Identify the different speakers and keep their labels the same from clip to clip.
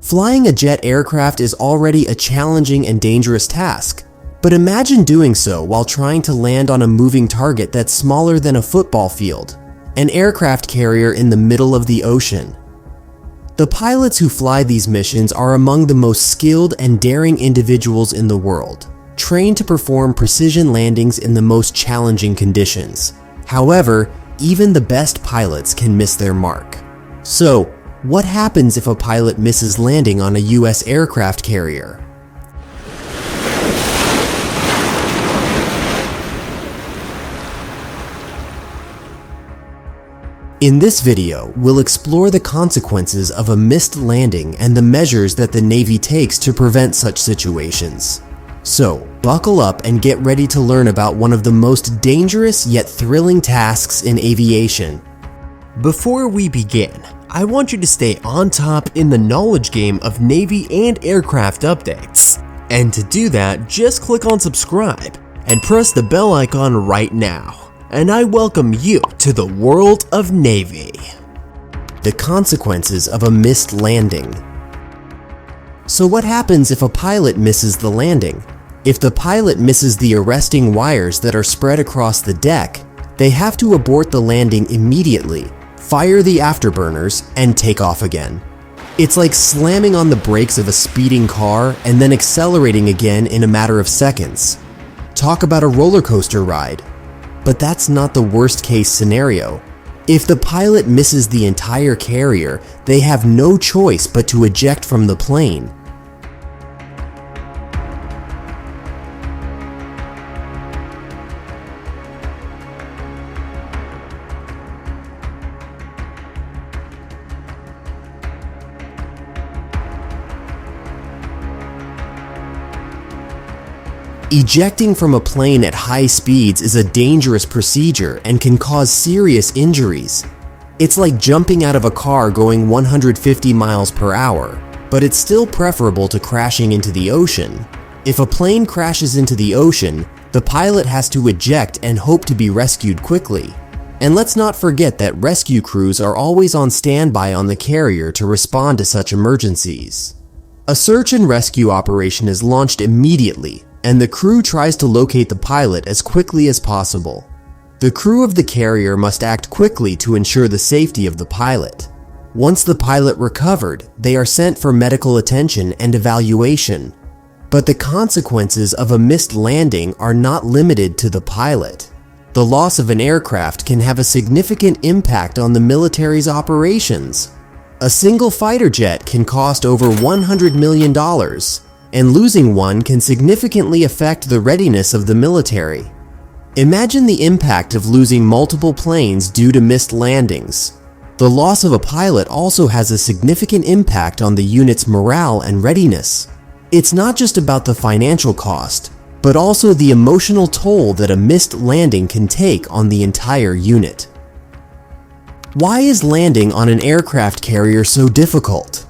Speaker 1: Flying a jet aircraft is already a challenging and dangerous task, but imagine doing so while trying to land on a moving target that's smaller than a football field, an aircraft carrier in the middle of the ocean. The pilots who fly these missions are among the most skilled and daring individuals in the world, trained to perform precision landings in the most challenging conditions. However, even the best pilots can miss their mark. So, what happens if a pilot misses landing on a US aircraft carrier? In this video, we'll explore the consequences of a missed landing and the measures that the Navy takes to prevent such situations. So, buckle up and get ready to learn about one of the most dangerous yet thrilling tasks in aviation. Before we begin, I want you to stay on top in the knowledge game of Navy and aircraft updates. And to do that, just click on subscribe and press the bell icon right now. And I welcome you to the world of Navy. The consequences of a missed landing. So what happens if a pilot misses the landing? If the pilot misses the arresting wires that are spread across the deck, they have to abort the landing immediately, fire the afterburners, and take off again. It's like slamming on the brakes of a speeding car and then accelerating again in a matter of seconds. Talk about a roller coaster ride. But that's not the worst case scenario. If the pilot misses the entire carrier, they have no choice but to eject from the plane. Ejecting from a plane at high speeds is a dangerous procedure and can cause serious injuries. It's like jumping out of a car going 150 miles per hour, but it's still preferable to crashing into the ocean. If a plane crashes into the ocean, the pilot has to eject and hope to be rescued quickly. And let's not forget that rescue crews are always on standby on the carrier to respond to such emergencies. A search and rescue operation is launched immediately, and the crew tries to locate the pilot as quickly as possible. The crew of the carrier must act quickly to ensure the safety of the pilot. Once the pilot recovered, they are sent for medical attention and evaluation. But the consequences of a missed landing are not limited to the pilot. The loss of an aircraft can have a significant impact on the military's operations. A single fighter jet can cost over $100 million. And losing one can significantly affect the readiness of the military. Imagine the impact of losing multiple planes due to missed landings. The loss of a pilot also has a significant impact on the unit's morale and readiness. It's not just about the financial cost, but also the emotional toll that a missed landing can take on the entire unit. Why is landing on an aircraft carrier so difficult?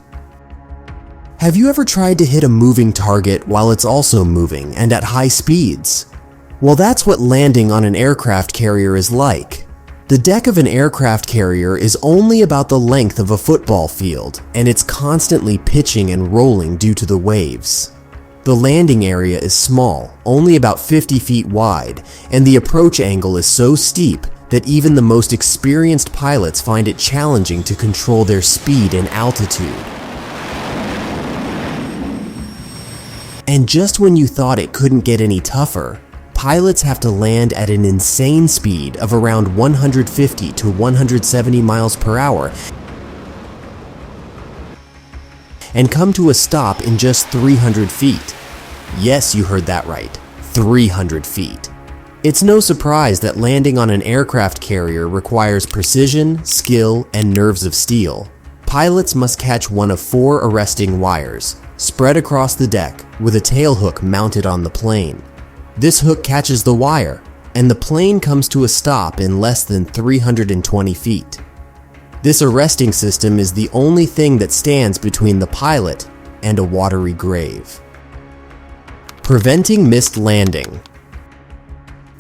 Speaker 1: Have you ever tried to hit a moving target while it's also moving and at high speeds? Well, that's what landing on an aircraft carrier is like. The deck of an aircraft carrier is only about the length of a football field, and it's constantly pitching and rolling due to the waves. The landing area is small, only about 50 feet wide, and the approach angle is so steep that even the most experienced pilots find it challenging to control their speed and altitude. And just when you thought it couldn't get any tougher, pilots have to land at an insane speed of around 150 to 170 miles per hour and come to a stop in just 300 feet. Yes, you heard that right, 300 feet. It's no surprise that landing on an aircraft carrier requires precision, skill, and nerves of steel. Pilots must catch one of 4 arresting wires, spread across the deck with a tail hook mounted on the plane. This hook catches the wire, and the plane comes to a stop in less than 320 feet. This arresting system is the only thing that stands between the pilot and a watery grave. Preventing missed landing.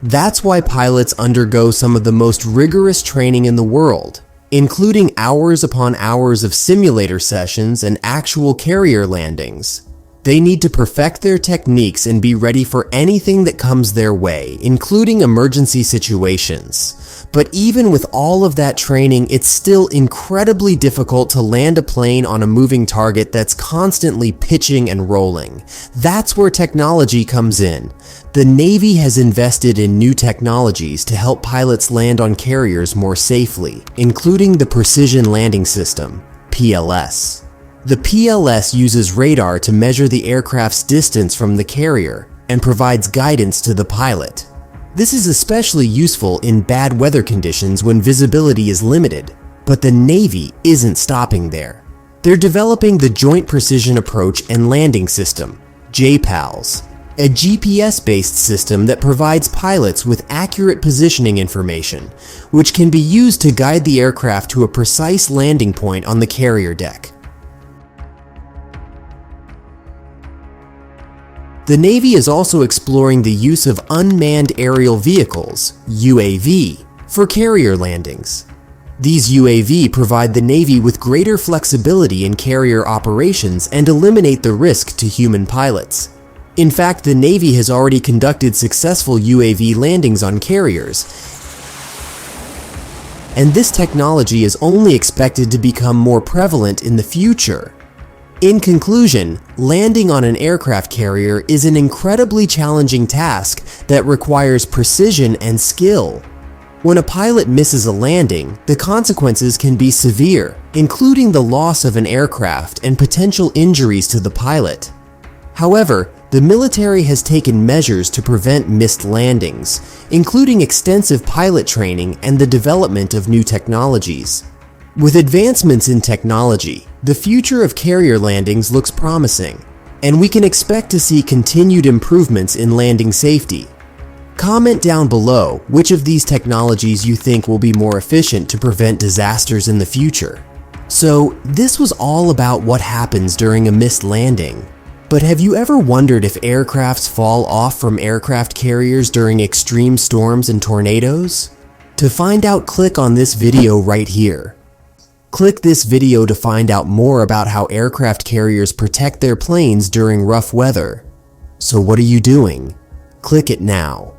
Speaker 1: That's why pilots undergo some of the most rigorous training in the world. including hours upon hours of simulator sessions and actual carrier landings. They need to perfect their techniques and be ready for anything that comes their way, including emergency situations. But even with all of that training, it's still incredibly difficult to land a plane on a moving target that's constantly pitching and rolling. That's where technology comes in. The Navy has invested in new technologies to help pilots land on carriers more safely, including the Precision Landing System, PLS. The PLS uses radar to measure the aircraft's distance from the carrier and provides guidance to the pilot. This is especially useful in bad weather conditions when visibility is limited, but the Navy isn't stopping there. They're developing the Joint Precision Approach and Landing System, JPALS, a GPS-based system that provides pilots with accurate positioning information, which can be used to guide the aircraft to a precise landing point on the carrier deck. The Navy is also exploring the use of unmanned aerial vehicles, UAV, for carrier landings. These UAV provide the Navy with greater flexibility in carrier operations and eliminate the risk to human pilots. In fact, the Navy has already conducted successful UAV landings on carriers, and this technology is only expected to become more prevalent in the future. In conclusion, landing on an aircraft carrier is an incredibly challenging task that requires precision and skill. When a pilot misses a landing, the consequences can be severe, including the loss of an aircraft and potential injuries to the pilot. However, the military has taken measures to prevent missed landings, including extensive pilot training and the development of new technologies. With advancements in technology, the future of carrier landings looks promising, and we can expect to see continued improvements in landing safety. Comment down below which of these technologies you think will be more efficient to prevent disasters in the future. So, this was all about what happens during a missed landing. But have you ever wondered if aircrafts fall off from aircraft carriers during extreme storms and tornadoes? To find out, click on this video right here. Click this video to find out more about how aircraft carriers protect their planes during rough weather. So what are you doing? Click it now.